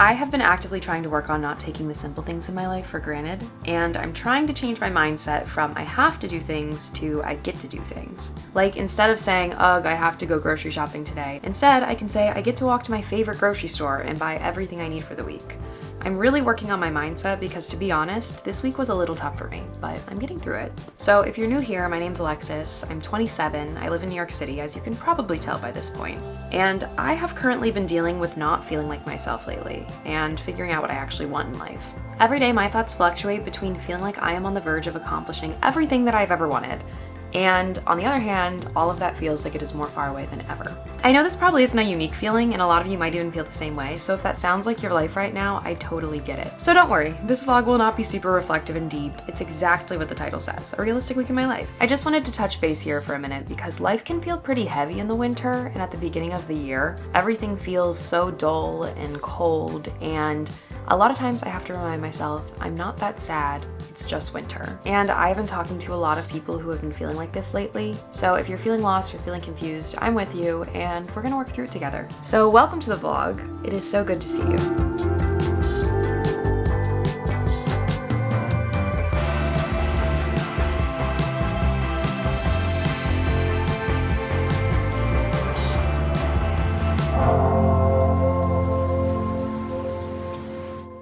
I have been actively trying to work on not taking the simple things in my life for granted, and I'm trying to change my mindset from I have to do things to I get to do things. Like, instead of saying, ugh, I have to go grocery shopping today, instead I can say I get to walk to my favorite grocery store and buy everything I need for the week. I'm really working on my mindset because, to be honest, this week was a little tough for me, but I'm getting through it. So if you're new here, my name's Alexis, I'm 27, I live in New York City, as you can probably tell by this point. And I have currently been dealing with not feeling like myself lately, and figuring out what I actually want in life. Every day my thoughts fluctuate between feeling like I am on the verge of accomplishing everything that I've ever wanted, and on the other hand, all of that feels like it is more far away than ever. I know this probably isn't a unique feeling, and a lot of you might even feel the same way, so if that sounds like your life right now, I totally get it. So don't worry, this vlog will not be super reflective and deep. It's exactly what the title says, a realistic week in my life. I just wanted to touch base here for a minute because life can feel pretty heavy in the winter, and at the beginning of the year, everything feels so dull and cold, and a lot of times I have to remind myself, I'm not that sad, it's just winter. And I've been talking to a lot of people who have been feeling like this lately. So if you're feeling lost or feeling confused, I'm with you and we're gonna work through it together. So welcome to the vlog. It is so good to see you.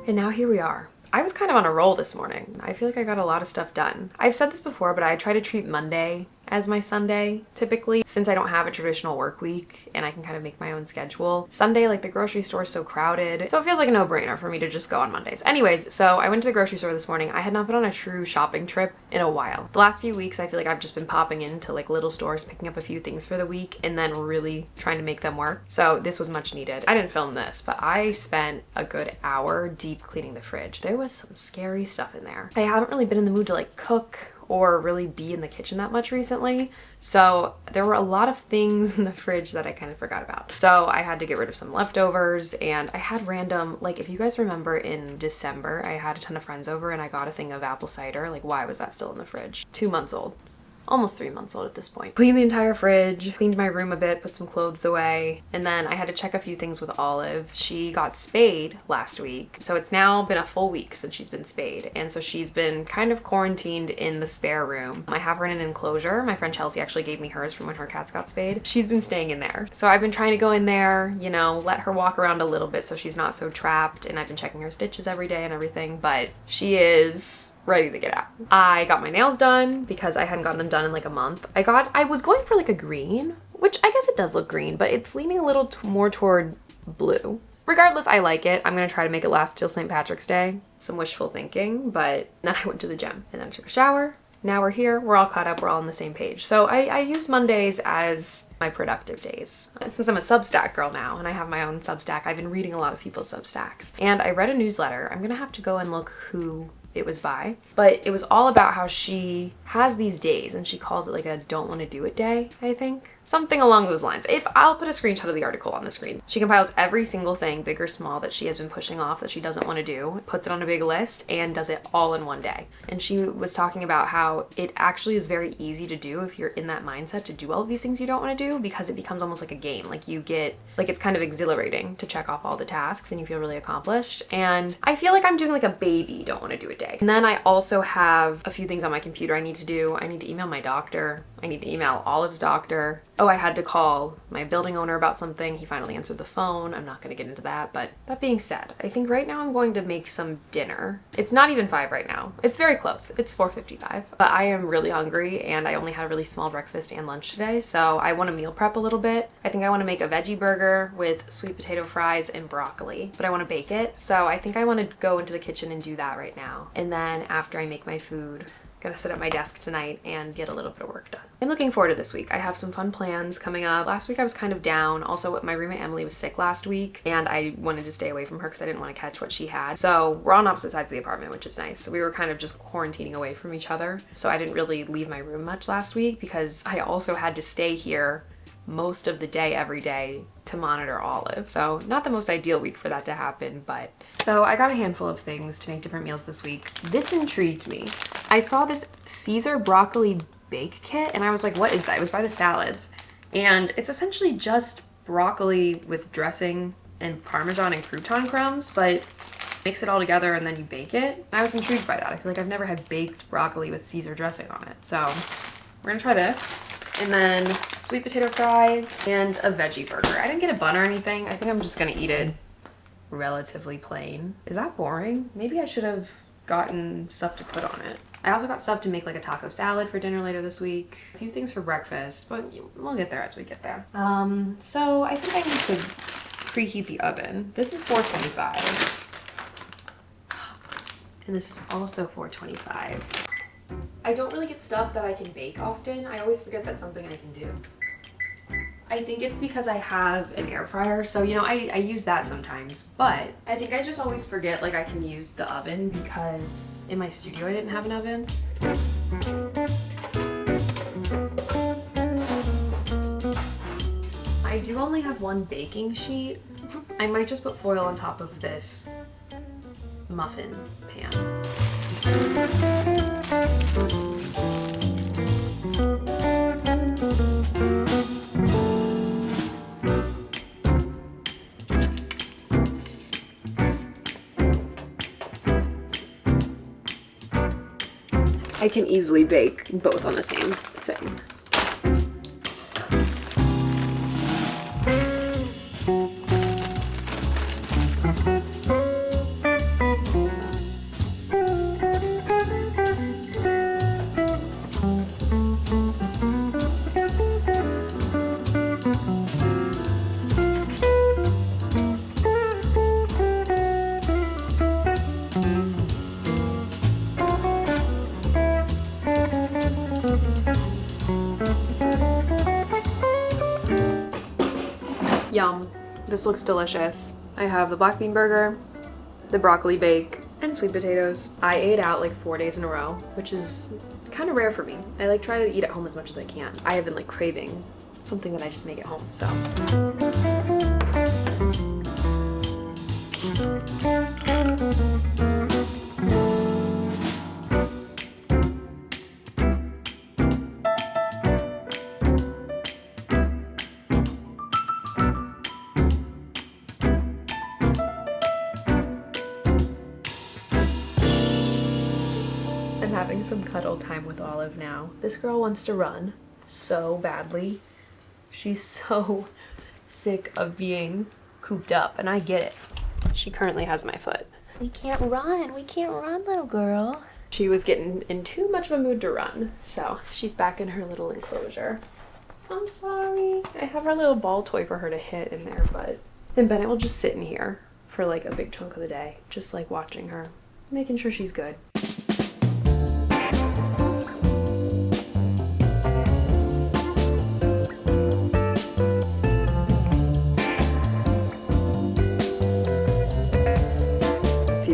And now here we are. I was kind of on a roll this morning. I feel like I got a lot of stuff done. I've said this before, but I try to treat Monday as my Sunday, typically, since I don't have a traditional work week and I can kind of make my own schedule. Sunday, like, the grocery store is so crowded, so it feels like a no-brainer for me to just go on Mondays. Anyways, so I went to the grocery store this morning. I had not been on a true shopping trip in a while. The last few weeks, I feel like I've just been popping into like little stores, picking up a few things for the week, and then really trying to make them work. So this was much needed. I didn't film this, but I spent a good hour deep cleaning the fridge. There was some scary stuff in there. I haven't really been in the mood to like cook or really be in the kitchen that much recently. So there were a lot of things in the fridge that I kind of forgot about. So I had to get rid of some leftovers, and I had random, like, if you guys remember in December, I had a ton of friends over and I got a thing of apple cider. Like, why was that still in the fridge? 2 months old. Almost 3 months old at this point. Cleaned the entire fridge, cleaned my room a bit, put some clothes away, and then I had to check a few things with Olive. She got spayed last week, so it's now been a full week since she's been spayed, and so she's been kind of quarantined in the spare room. I have her in an enclosure. My friend Chelsea actually gave me hers from when her cats got spayed. She's been staying in there. So I've been trying to go in there, you know, let her walk around a little bit so she's not so trapped, and I've been checking her stitches every day and everything, but she is ready to get out. I got my nails done because I hadn't gotten them done in like a month. I was going for like a green, which I guess it does look green, but it's leaning a little more toward blue. Regardless, I like it. I'm gonna try to make it last till St. Patrick's Day. Some wishful thinking, but then I went to the gym and then I took a shower. Now we're here, we're all caught up, we're all on the same page. So I use Mondays as my productive days. Since I'm a Substack girl now and I have my own Substack, I've been reading a lot of people's Substacks. And I read a newsletter. I'm gonna have to go and look who it was by, but it was all about how she has these days and she calls it like a don't want to do it day, I think. Something along those lines. I'll put a screenshot of the article on the screen. She compiles every single thing, big or small, that she has been pushing off that she doesn't want to do, puts it on a big list, and does it all in one day. And she was talking about how it actually is very easy to do if you're in that mindset to do all of these things you don't want to do, because it becomes almost like a game. Like, you get, like, it's kind of exhilarating to check off all the tasks and you feel really accomplished. And I feel like I'm doing like a baby don't want to do it day. And then I also have a few things on my computer I need to do. I need to email my doctor. I need to email Olive's doctor. Oh, I had to call my building owner about something. He finally answered the phone. I'm not going to get into that, but that being said, I think right now I'm going to make some dinner. It's not even 5 right now. It's very close. It's 4:55, but I am really hungry and I only had a really small breakfast and lunch today, so I want to meal prep a little bit. I think I want to make a veggie burger with sweet potato fries and broccoli, but I want to bake it, so I think I want to go into the kitchen and do that right now. And then after I make my food, gonna sit at my desk tonight and get a little bit of work done. I'm looking forward to this week. I have some fun plans coming up. Last week I was kind of down. Also, my roommate Emily was sick last week and I wanted to stay away from her because I didn't want to catch what she had. So we're on opposite sides of the apartment, which is nice. So we were kind of just quarantining away from each other. So I didn't really leave my room much last week because I also had to stay here most of the day every day to monitor Olive. So not the most ideal week for that to happen, but so I got a handful of things to make different meals this week. This intrigued me. I saw this Caesar broccoli bake kit and I was like, what is that? It was by the Salads. And it's essentially just broccoli with dressing and Parmesan and crouton crumbs, but mix it all together and then you bake it. I was intrigued by that. I feel like I've never had baked broccoli with Caesar dressing on it. So we're gonna try this. And then sweet potato fries and a veggie burger. I didn't get a bun or anything. I think I'm just gonna eat it relatively plain. Is that boring? Maybe I should have gotten stuff to put on it. I also got stuff to make like a taco salad for dinner later this week. A few things for breakfast, but we'll get there as we get there. So I think I need to preheat the oven. This is 425. And this is also 425. I don't really get stuff that I can bake often. I always forget that's something I can do. I think it's because I have an air fryer, so you know, I use that sometimes, but I think I just always forget like I can use the oven because in my studio I didn't have an oven. I do only have one baking sheet. I might just put foil on top of this muffin pan. I can easily bake both on the same thing. Yum. This looks delicious. I have the black bean burger, the broccoli bake, and sweet potatoes. I ate out like 4 days in a row, which is kind of rare for me. I like try to eat at home as much as I can. I have been like craving something that I just make at home, so. I'm having some cuddle time with Olive now. This girl wants to run so badly. She's so sick of being cooped up, and I get it. She currently has my foot. We can't run, little girl. She was getting in too much of a mood to run, so she's back in her little enclosure. I'm sorry. I have our little ball toy for her to hit in there, but then Bennett will just sit in here for like a big chunk of the day, just like watching her, making sure she's good.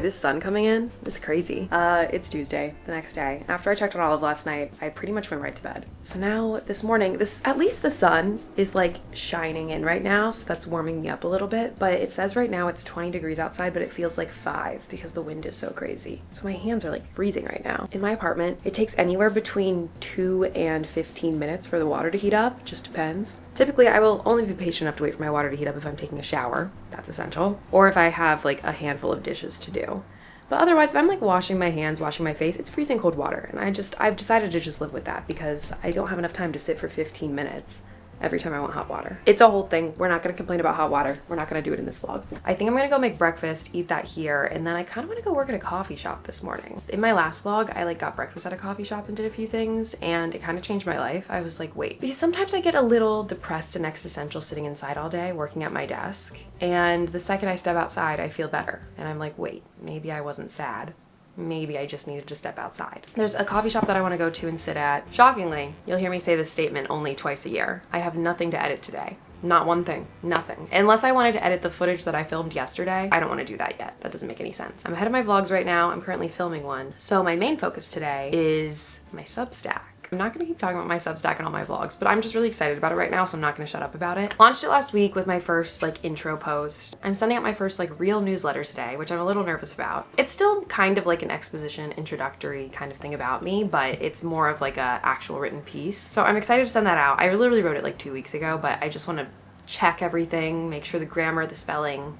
This sun coming in is crazy. It's Tuesday, the next day. After I checked on Olive last night, I pretty much went right to bed. So now this morning, at least the sun is like shining in right now, so that's warming me up a little bit. But it says right now it's 20 degrees outside, but it feels like 5 because the wind is so crazy. So my hands are like freezing right now. In my apartment, it takes anywhere between 2 and 15 minutes for the water to heat up. It just depends. Typically, I will only be patient enough to wait for my water to heat up if I'm taking a shower. That's essential. Or if I have like a handful of dishes to do. But otherwise, if I'm like washing my hands, washing my face, it's freezing cold water. And I've decided to just live with that because I don't have enough time to sit for 15 minutes every time I want hot water. It's a whole thing. We're not going to complain about hot water. We're not going to do it in this vlog. I think I'm going to go make breakfast, eat that here, and then I kind of want to go work at a coffee shop this morning. In my last vlog, I like got breakfast at a coffee shop and did a few things, and it kind of changed my life. I was like, wait, because sometimes I get a little depressed and existential sitting inside all day working at my desk, and the second I step outside, I feel better. And I'm like, wait, maybe I wasn't sad. Maybe I just needed to step outside. There's a coffee shop that I want to go to and sit at. Shockingly, you'll hear me say this statement only twice a year. I have nothing to edit today. Not one thing, nothing. Unless I wanted to edit the footage that I filmed yesterday, I don't want to do that yet. That doesn't make any sense. I'm ahead of my vlogs right now. I'm currently filming one. So my main focus today is my Substack. I'm not gonna keep talking about my Substack and all my vlogs, but I'm just really excited about it right now, so I'm not gonna shut up about it. Launched it last week with my first like intro post. I'm sending out my first like real newsletter today, which I'm a little nervous about. It's still kind of like an exposition, introductory kind of thing about me, but it's more of like a actual written piece. So I'm excited to send that out. I literally wrote it like 2 weeks ago, but I just want to check everything, make sure the grammar, the spelling,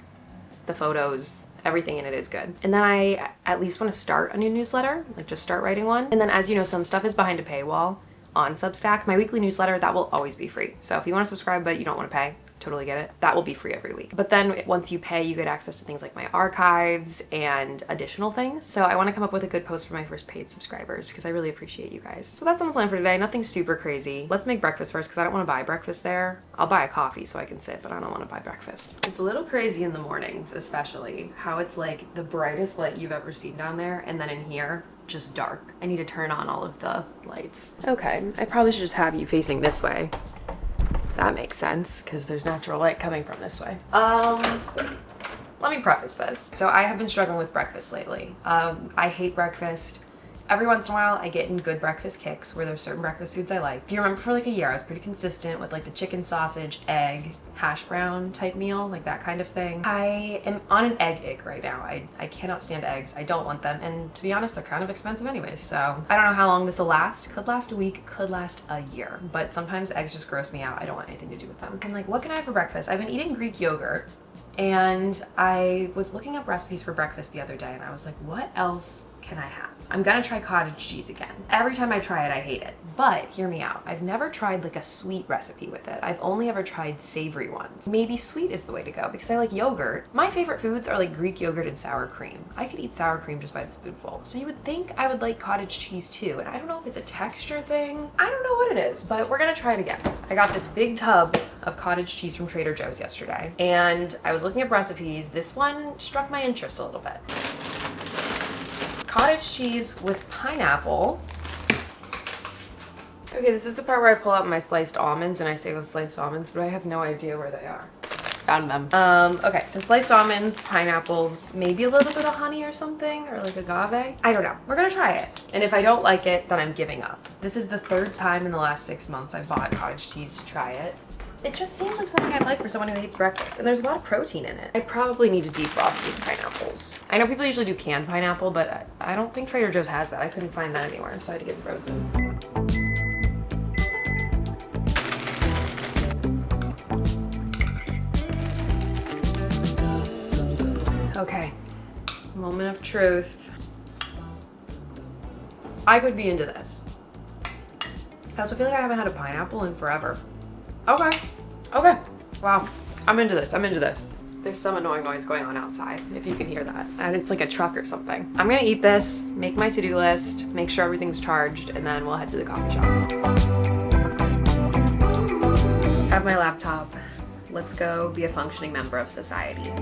the photos, everything in it is good. And then I at least want to start a new newsletter, like just start writing one. And then, as you know, some stuff is behind a paywall on Substack. My weekly newsletter, that will always be free. So if you want to subscribe but you don't want to pay, totally get it. That will be free every week. But then once you pay, you get access to things like my archives and additional things. So I want to come up with a good post for my first paid subscribers because I really appreciate you guys. So that's on the plan for today. Nothing super crazy. Let's make breakfast first because I don't want to buy breakfast there. I'll buy a coffee so I can sit, but I don't want to buy breakfast. It's a little crazy in the mornings, especially how it's like the brightest light you've ever seen down there, and then in here, just dark. I need to turn on all of the lights. Okay, I probably should just have you facing this way. That makes sense because there's natural light coming from this way. Let me preface this. So I have been struggling with breakfast lately. I hate breakfast. Every once in a while I get in good breakfast kicks where there's certain breakfast foods I like. If you remember, for like a year I was pretty consistent with like the chicken, sausage, egg, hash brown type meal, like that kind of thing. I am on an egg ick right now. I cannot stand eggs. I don't want them, and to be honest, they're kind of expensive anyways, so I don't know how long this will last. Could last a week, could last a year, but sometimes eggs just gross me out. I don't want anything to do with them. And like, what can I have for breakfast? I've been eating Greek yogurt, and I was looking up recipes for breakfast the other day, and I was like, what else can I have? I'm gonna try cottage cheese again. Every time I try it, I hate it. But hear me out. I've never tried like a sweet recipe with it. I've only ever tried savory ones. Maybe sweet is the way to go because I like yogurt. My favorite foods are like Greek yogurt and sour cream. I could eat sour cream just by the spoonful. So you would think I would like cottage cheese too. And I don't know if it's a texture thing. I don't know what it is, but we're gonna try it again. I got this big tub of cottage cheese from Trader Joe's yesterday, and I was looking up recipes. This one struck my interest a little bit. Cottage cheese with pineapple. Okay, this is the part where I pull out my sliced almonds and I say with sliced almonds, but I have no idea where they are. Found them. Okay, so sliced almonds, pineapples, maybe a little bit of honey or something, or like agave. I don't know. We're gonna try it. And if I don't like it, then I'm giving up. This is the third time in the last 6 months I've bought cottage cheese to try it. It just seems like something I'd like for someone who hates breakfast, and there's a lot of protein in it. I probably need to defrost these pineapples. I know people usually do canned pineapple, but I don't think Trader Joe's has that. I couldn't find that anywhere, so I had to get it frozen. Okay, moment of truth. I could be into this. I also feel like I haven't had a pineapple in forever. Okay. Okay. Wow. I'm into this. I'm into this. There's some annoying noise going on outside, if you can hear that. And it's like a truck or something. I'm gonna eat this, make my to-do list, make sure everything's charged, and then we'll head to the coffee shop. Have my laptop. Let's go be a functioning member of society.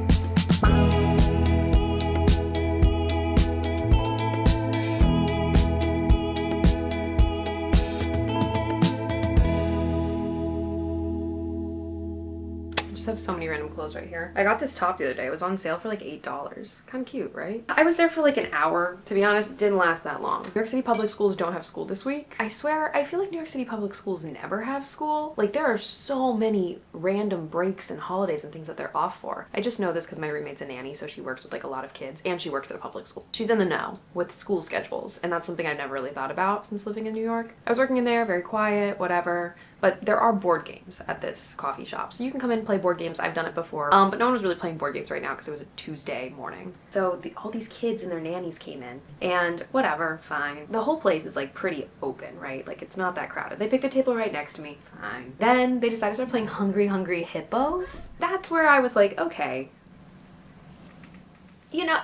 Have so many random clothes right here. I got this top the other day. It was on sale for like $8. Kind of cute, right? I was there for like an hour. To be honest, it didn't last that long. New York City public schools don't have school this week. I swear, I feel like New York City public schools never have school. Like, there are so many random breaks and holidays and things that they're off for. I just know this because my roommate's a nanny, so she works with like a lot of kids, and she works at a public school. She's in the know with school schedules, and that's something I've never really thought about since living in New York. I was working in there, very quiet, whatever. But there are board games at this coffee shop. So you can come in and play board games. I've done it before. But no one was really playing board games right now because it was a Tuesday morning. So all these kids and their nannies came in, and whatever, fine. The whole place is like pretty open, right? Like, it's not that crowded. They picked a table right next to me, fine. Then they decided to start playing Hungry Hungry Hippos. That's where I was like, okay. You know,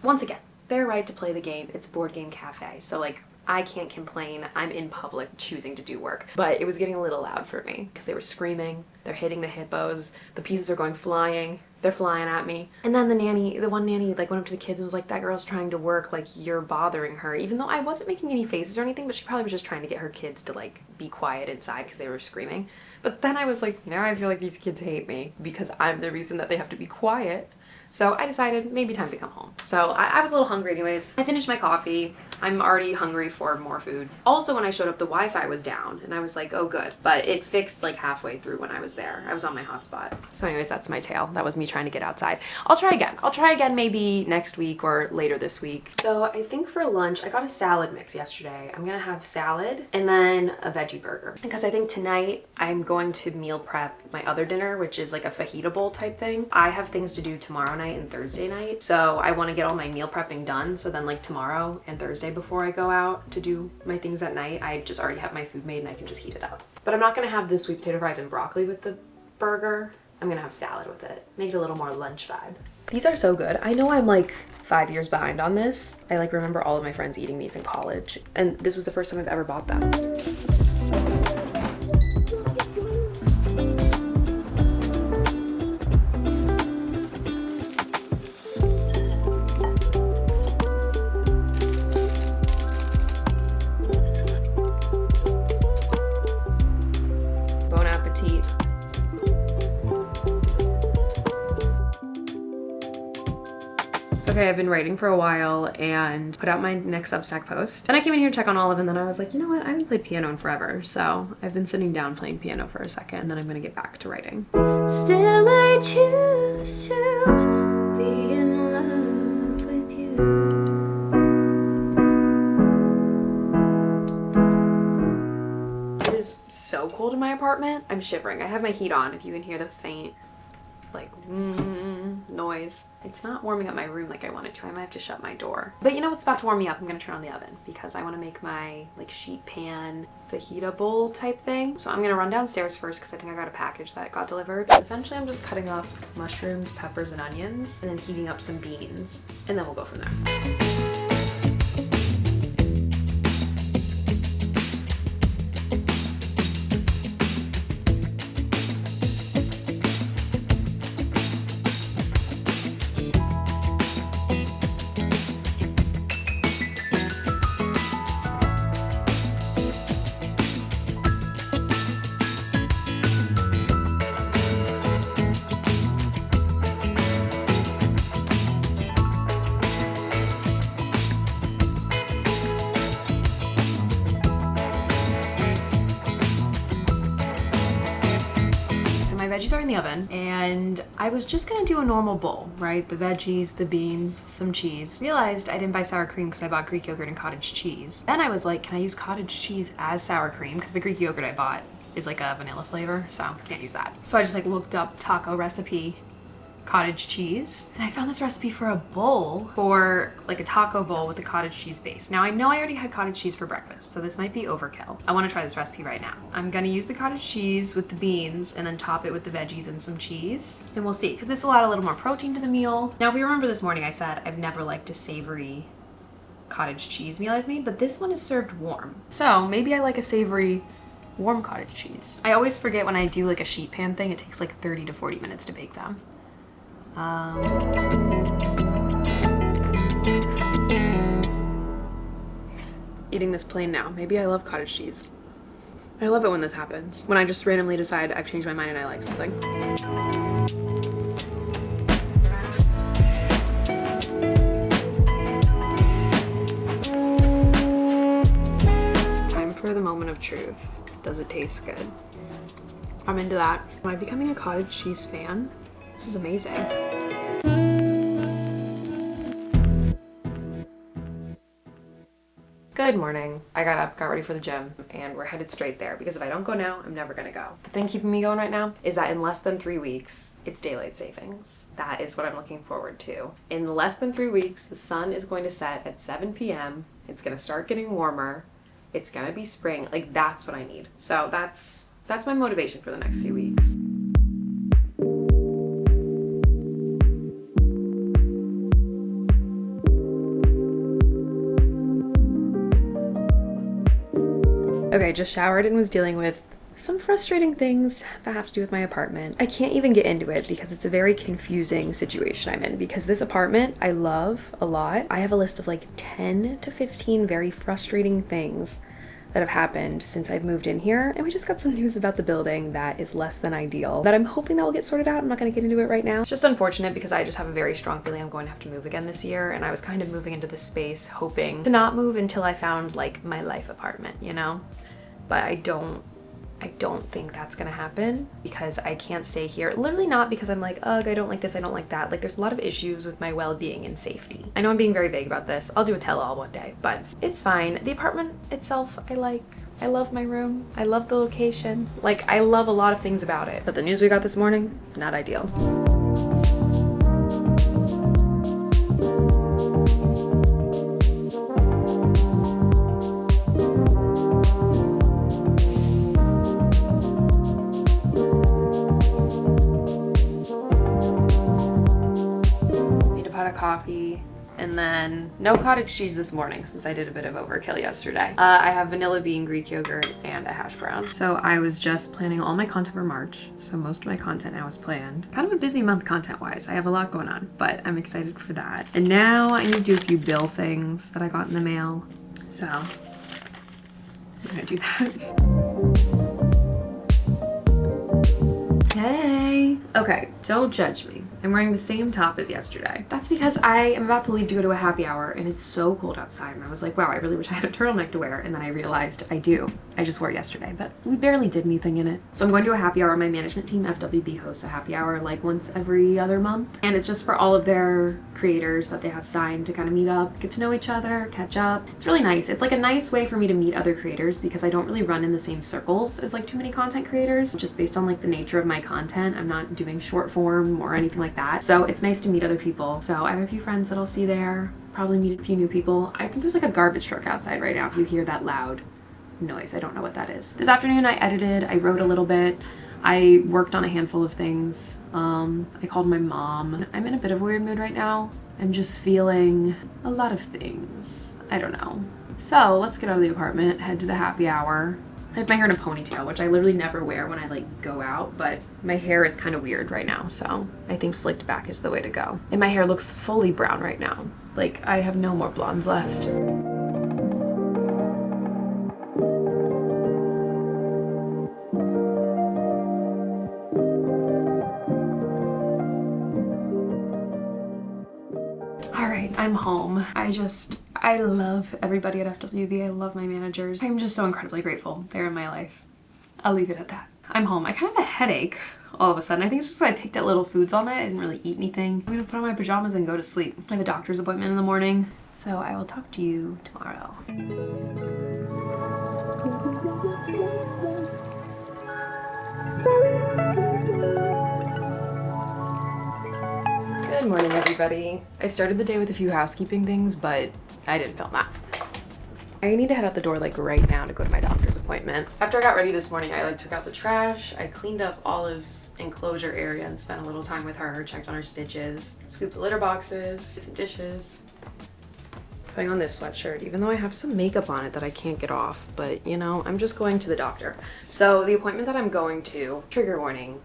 once again, their right to play the game. It's a board game cafe. So like, I can't complain. I'm in public choosing to do work. But it was getting a little loud for me because they were screaming. They're hitting the hippos. The pieces are going flying. They're flying at me. And then the one nanny like went up to the kids and was like, that girl's trying to work, like you're bothering her. Even though I wasn't making any faces or anything, but she probably was just trying to get her kids to like be quiet inside because they were screaming. But then I was like, now I feel like these kids hate me because I'm the reason that they have to be quiet. So I decided maybe time to come home. So I was a little hungry anyways. I finished my coffee. I'm already hungry for more food. Also, when I showed up, the Wi-Fi was down and I was like, oh good. But it fixed like halfway through when I was there. I was on my hotspot. So anyways, that's my tale. That was me trying to get outside. I'll try again. I'll try again maybe next week or later this week. So I think for lunch, I got a salad mix yesterday. I'm gonna have salad and then a veggie burger. Because I think tonight I'm going to meal prep my other dinner, which is like a fajita bowl type thing. I have things to do tomorrow night and Thursday night. So I wanna get all my meal prepping done. So then like tomorrow and Thursday before I go out to do my things at night, I just already have my food made and I can just heat it up. But I'm not gonna have the sweet potato fries and broccoli with the burger. I'm gonna have salad with it. Make it a little more lunch vibe. These are so good. I know I'm like 5 years behind on this. I like remember all of my friends eating these in college and this was the first time I've ever bought them. Okay, I've been writing for a while and put out my next Substack post. Then I came in here to check on Olive and then I was like, you know what? I haven't played piano in forever. So I've been sitting down playing piano for a second and then I'm gonna get back to writing. Still I choose to be in love with you. It is so cold in my apartment. I'm shivering. I have my heat on if you can hear the faint like noise. It's not warming up my room like I want it to. I might have to shut my door. But you know what's about to warm me up? I'm gonna turn on the oven because I want to make my like sheet pan fajita bowl type thing. So I'm gonna run downstairs first because I think I got a package that got delivered. Essentially, I'm just cutting up mushrooms, peppers, and onions and then heating up some beans and then we'll go from there. Veggies are in the oven and I was just gonna do a normal bowl, right? The veggies, the beans, some cheese. Realized I didn't buy sour cream because I bought Greek yogurt and cottage cheese. Then I was like, can I use cottage cheese as sour cream? Because the Greek yogurt I bought is like a vanilla flavor, so I can't use that. So I just like looked up taco recipe cottage cheese and I found this recipe for a bowl, for like a taco bowl with a cottage cheese base. Now I know I already had cottage cheese for breakfast, so this might be overkill. I want to try this recipe right now. I'm gonna use the cottage cheese with the beans and then top it with the veggies and some cheese and we'll see, because this will add a little more protein to the meal. Now if you remember this morning I said I've never liked a savory cottage cheese meal I've made, but this one is served warm. So maybe I like a savory warm cottage cheese. I always forget when I do like a sheet pan thing, it takes like 30 to 40 minutes to bake them. Eating this plain now. Maybe I love cottage cheese. I love it when this happens. When I just randomly decide I've changed my mind and I like something. Time for the moment of truth. Does it taste good? I'm into that. Am I becoming a cottage cheese fan? This is amazing. Good morning. I got up, got ready for the gym, and we're headed straight there because if I don't go now, I'm never gonna go. The thing keeping me going right now is that in less than 3 weeks, it's daylight savings. That is what I'm looking forward to. In less than 3 weeks, the sun is going to set at 7 p.m. It's gonna start getting warmer. It's gonna be spring. Like, that's what I need. So that's my motivation for the next few weeks. Okay, just showered and was dealing with some frustrating things that have to do with my apartment. I can't even get into it because it's a very confusing situation I'm in, because this apartment I love a lot. I have a list of like 10 to 15 very frustrating things that have happened since I've moved in here. And we just got some news about the building that is less than ideal that I'm hoping that will get sorted out. I'm not going to get into it right now. It's just unfortunate because I just have a very strong feeling I'm going to have to move again this year. And I was kind of moving into this space hoping to not move until I found like my life apartment, you know? But I don't think that's gonna happen because I can't stay here. Literally not because I'm like, ugh, I don't like this, I don't like that. Like there's a lot of issues with my well-being and safety. I know I'm being very vague about this. I'll do a tell-all one day, but it's fine. The apartment itself, I like. I love my room. I love the location. Like I love a lot of things about it. But the news we got this morning, not ideal. Coffee, and then no cottage cheese this morning since I did a bit of overkill yesterday. I have vanilla bean Greek yogurt and a hash brown. So I was just planning all my content for March, so most of my content now is planned. Kind of a busy month content wise. I have a lot going on, but I'm excited for that. And now I need to do a few bill things that I got in the mail, so I'm gonna do that. Hey! Okay, don't judge me. I'm wearing the same top as yesterday. That's because I am about to leave to go to a happy hour and it's so cold outside and I was like, wow, I really wish I had a turtleneck to wear, and then I realized I do. I just wore it yesterday, but we barely did anything in it. So I'm going to a happy hour. My management team, FWB, hosts a happy hour like once every other month, and it's just for all of their creators that they have signed to kind of meet up, get to know each other, catch up. It's really nice. It's like a nice way for me to meet other creators because I don't really run in the same circles as like too many content creators, just based on like the nature of my content. I'm not doing short form or anything like that. So it's nice to meet other people. So I have a few friends that I'll see there, probably meet a few new people. I think there's like a garbage truck outside right now. If you hear that loud noise, I don't know what that is. This afternoon I edited, I wrote a little bit. I worked on a handful of things. I called my mom. I'm in a bit of a weird mood right now. I'm just feeling a lot of things. I don't know. So let's get out of the apartment, head to the happy hour. I have my hair in a ponytail, which I literally never wear when I like go out, but my hair is kind of weird right now, so I think slicked back is the way to go. And my hair looks fully brown right now. Like I have no more blondes left. All right, I'm home. I love everybody at FWB. I love my managers. I'm just so incredibly grateful they're in my life. I'll leave it at that. I'm home. I kind of have a headache all of a sudden. I think it's just I picked at little foods all night. I didn't really eat anything. I'm gonna put on my pajamas and go to sleep. I have a doctor's appointment in the morning, so I will talk to you tomorrow. Good morning, everybody. I started the day with a few housekeeping things, but I didn't film that. I need to head out the door like right now to go to my doctor's appointment. After I got ready this morning, I like took out the trash, I cleaned up Olive's enclosure area and spent a little time with her, checked on her stitches, scooped the litter boxes, did some dishes. Putting on this sweatshirt, even though I have some makeup on it that I can't get off, but you know, I'm just going to the doctor. So the appointment that I'm going to, trigger warning,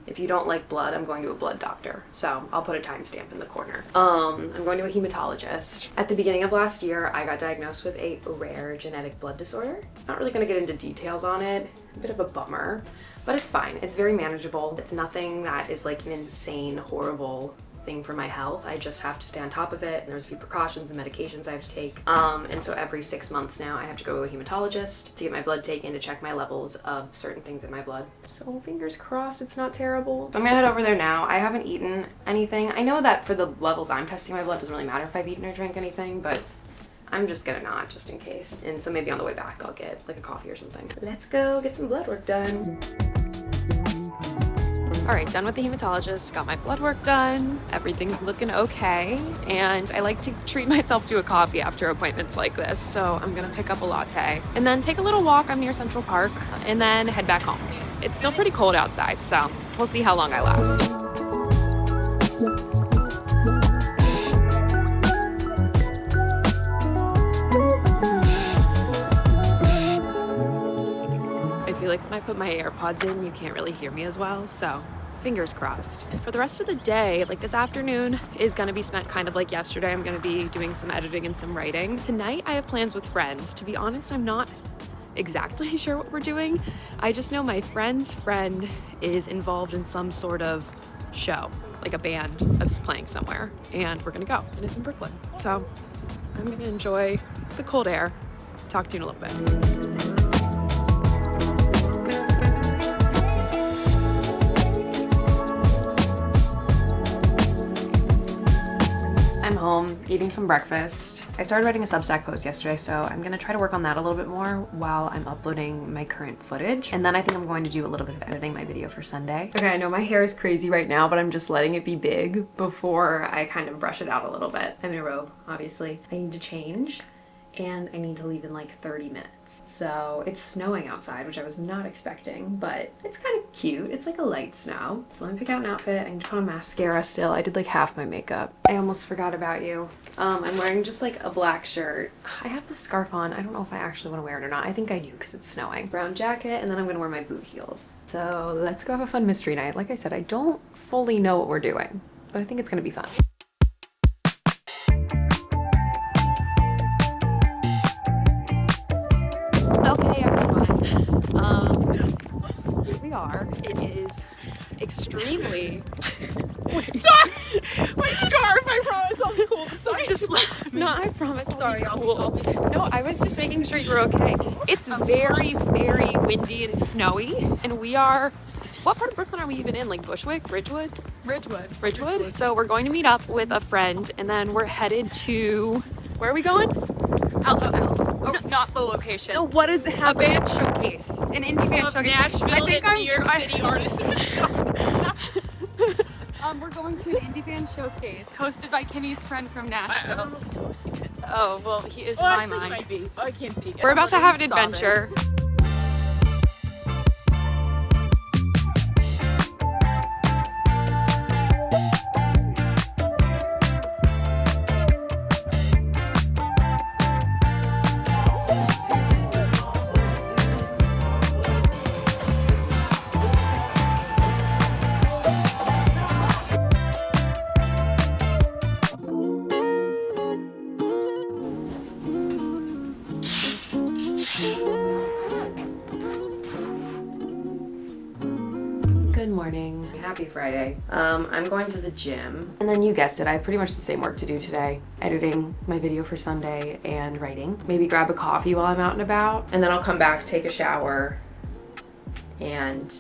if you don't like blood, I'm going to a blood doctor. So I'll put a timestamp in the corner. I'm going to a hematologist. At the beginning of last year, I got diagnosed with a rare genetic blood disorder. Not really gonna get into details on it. A bit of a bummer, but it's fine. It's very manageable. It's nothing that is like an insane, horrible thing for my health. I just have to stay on top of it, and there's a few precautions and medications I have to take. And so every 6 months now I have to go to a hematologist to get my blood taken to check my levels of certain things in my blood. So fingers crossed it's not terrible. So I'm gonna head over there now. I haven't eaten anything. I know that for the levels I'm testing my blood, it doesn't really matter if I've eaten or drank anything, but I'm just gonna not, just in case. And so maybe on the way back I'll get like a coffee or something. Let's go get some blood work done. All right, done with the hematologist, got my blood work done. Everything's looking okay. And I like to treat myself to a coffee after appointments like this. So I'm gonna pick up a latte and then take a little walk. I'm near Central Park and then head back home. It's still pretty cold outside, so we'll see how long I last. I feel like when I put my AirPods in, you can't really hear me as well, so fingers crossed. For the rest of the day, like this afternoon is gonna be spent kind of like yesterday. I'm gonna be doing some editing and some writing. Tonight I have plans with friends. To be honest, I'm not exactly sure what we're doing. I just know my friend's friend is involved in some sort of show, like a band is playing somewhere, and we're gonna go, and it's in Brooklyn. So I'm gonna enjoy the cold air. Talk to you in a little bit. I'm home eating some breakfast. I started writing a Substack post yesterday, so I'm gonna try to work on that a little bit more while I'm uploading my current footage. And then I think I'm going to do a little bit of editing my video for Sunday. Okay, I know my hair is crazy right now, but I'm just letting it be big before I kind of brush it out a little bit. I'm in a robe, obviously. I need to change, and I need to leave in like 30 minutes. So it's snowing outside, which I was not expecting, but it's kind of cute. It's like a light snow. So let me pick out an outfit. I need to put on mascara still. I did like half my makeup. I almost forgot about you. I'm wearing just like a black shirt. I have the scarf on. I don't know if I actually want to wear it or not. I think I do because it's snowing. Brown jacket, and then I'm gonna wear my boot heels. So let's go have a fun mystery night. Like I said, I don't fully know what we're doing, but I think it's gonna be fun. Okay, everyone. Here we are. It is extremely. Sorry, my scarf. I promise I'll be cool. Sorry, just laugh. No, I promise. Sorry, I'll be cool. No, I was just making sure you were okay. It's very, very windy and snowy, and we are. What part of Brooklyn are we even in? Like Bushwick, Ridgewood? Ridgewood. So we're going to meet up with a friend, and then we're headed to. Where are we going? Alphaville. Oh, no, not the location. No, what is happening? A band showcase. An indie band showcase. Nashville I think and New York City artists. We're going to an indie band showcase hosted by Kimmy's friend from Nashville. Oh, well, he is in my mind. Might be. I can't see. We're about to have an adventure. Good morning. Happy Friday. I'm going to the gym. And then you guessed it, I have pretty much the same work to do today. Editing my video for Sunday and writing. Maybe grab a coffee while I'm out and about. And then I'll come back, take a shower, and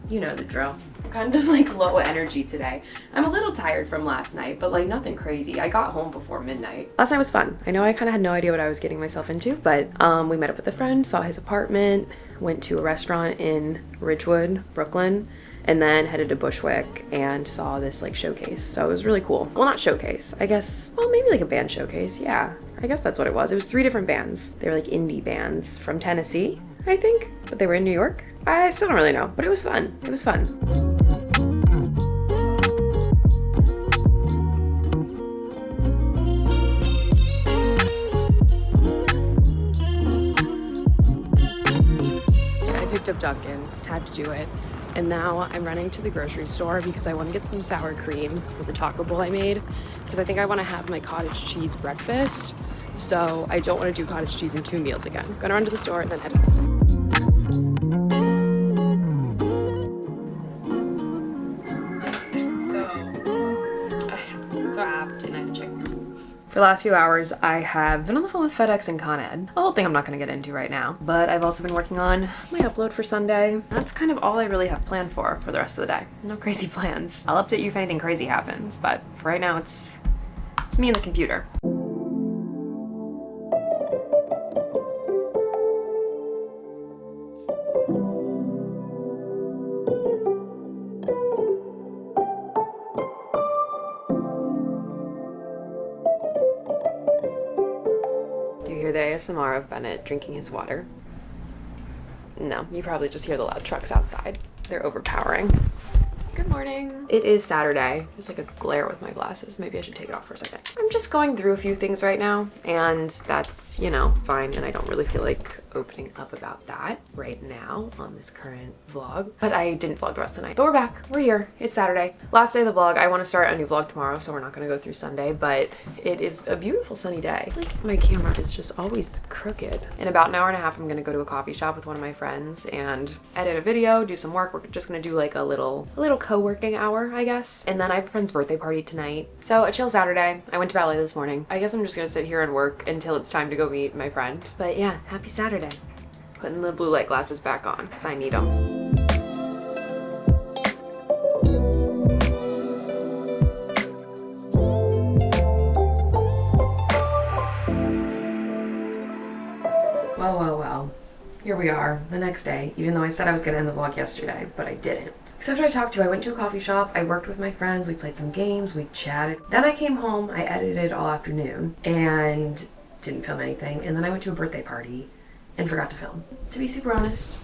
you know the drill. I'm kind of like low energy today. I'm a little tired from last night, but like nothing crazy. I got home before midnight. Last night was fun. I know I kind of had no idea what I was getting myself into, but we met up with a friend, saw his apartment, went to a restaurant in Ridgewood, Brooklyn, and then headed to Bushwick and saw this like showcase. So it was really cool. Well, not showcase, I guess. Well, maybe like a band showcase. Yeah, I guess that's what it was. It was 3 different bands. They were like indie bands from Tennessee, I think, but they were in New York. I still don't really know, but it was fun. It was fun. Up Dunkin', had to do it, and now I'm running to the grocery store because I want to get some sour cream for the taco bowl I made, because I think I want to have my cottage cheese breakfast, so I don't want to do cottage cheese in 2 meals again. I'm gonna run to the store and then head out. So apt, and I have to check. For the last few hours, I have been on the phone with FedEx and Con Ed. The whole thing I'm not gonna get into right now, but I've also been working on my upload for Sunday. That's kind of all I really have planned for the rest of the day. No crazy plans. I'll update you if anything crazy happens, but for right now, it's me and the computer. The ASMR of Bennett drinking his water. No, you probably just hear the loud trucks outside. They're overpowering. Good morning. It is Saturday. There's like a glare with my glasses. Maybe I should take it off for a second. I'm just going through a few things right now, and that's, you know, fine, and I don't really feel like opening up about that right now on this current vlog. But I didn't vlog the rest of the night. But we're back. We're here. It's Saturday. Last day of the vlog. I want to start a new vlog tomorrow, so we're not going to go through Sunday, but it is a beautiful sunny day. Like, my camera is just always crooked. In about an hour and a half, I'm going to go to a coffee shop with one of my friends and edit a video, do some work. We're just going to do like a little co-working hour, I guess. And then I have a friend's birthday party tonight. So a chill Saturday. I went to ballet this morning. I guess I'm just gonna sit here and work until it's time to go meet my friend. But yeah, happy Saturday. Putting the blue light glasses back on because I need them. Well. Here we are, the next day, even though I said I was gonna end the vlog yesterday, but I didn't. Because after I talked to you, I went to a coffee shop, I worked with my friends, we played some games, we chatted. Then I came home, I edited all afternoon, and didn't film anything. And then I went to a birthday party and forgot to film. To be super honest,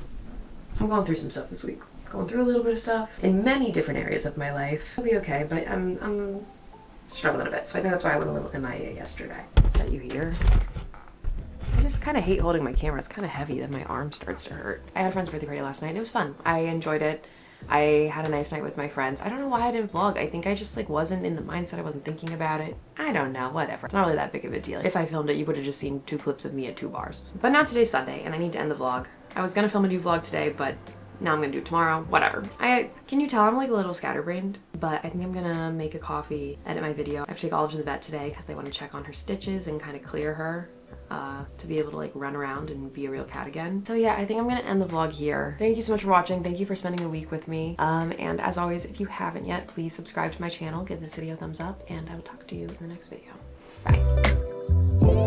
I'm going through some stuff this week. Going through a little bit of stuff in many different areas of my life. I'll be okay, but I'm struggling a bit. So I think that's why I went a little MIA yesterday. Set you here. I just kind of hate holding my camera. It's kind of heavy, then my arm starts to hurt. I had a friend's birthday party last night and it was fun. I enjoyed it. I had a nice night with my friends. I don't know why I didn't vlog. I think I just like wasn't in the mindset. I wasn't thinking about it. I don't know, whatever. It's not really that big of a deal. If I filmed it, you would have just seen 2 clips of me at 2 bars. But now today's Sunday and I need to end the vlog. I was gonna film a new vlog today, but now I'm gonna do it tomorrow, whatever. Can you tell I'm like a little scatterbrained? But I think I'm gonna make a coffee, edit my video. I have to take Olive to the vet today because they want to check on her stitches and kind of clear her. To be able to like run around and be a real cat again. So yeah, I think I'm gonna end the vlog here. Thank you so much for watching. Thank you for spending the week with me. And as always, if you haven't yet, please subscribe to my channel, give this video a thumbs up, and I will talk to you in the next video. Bye.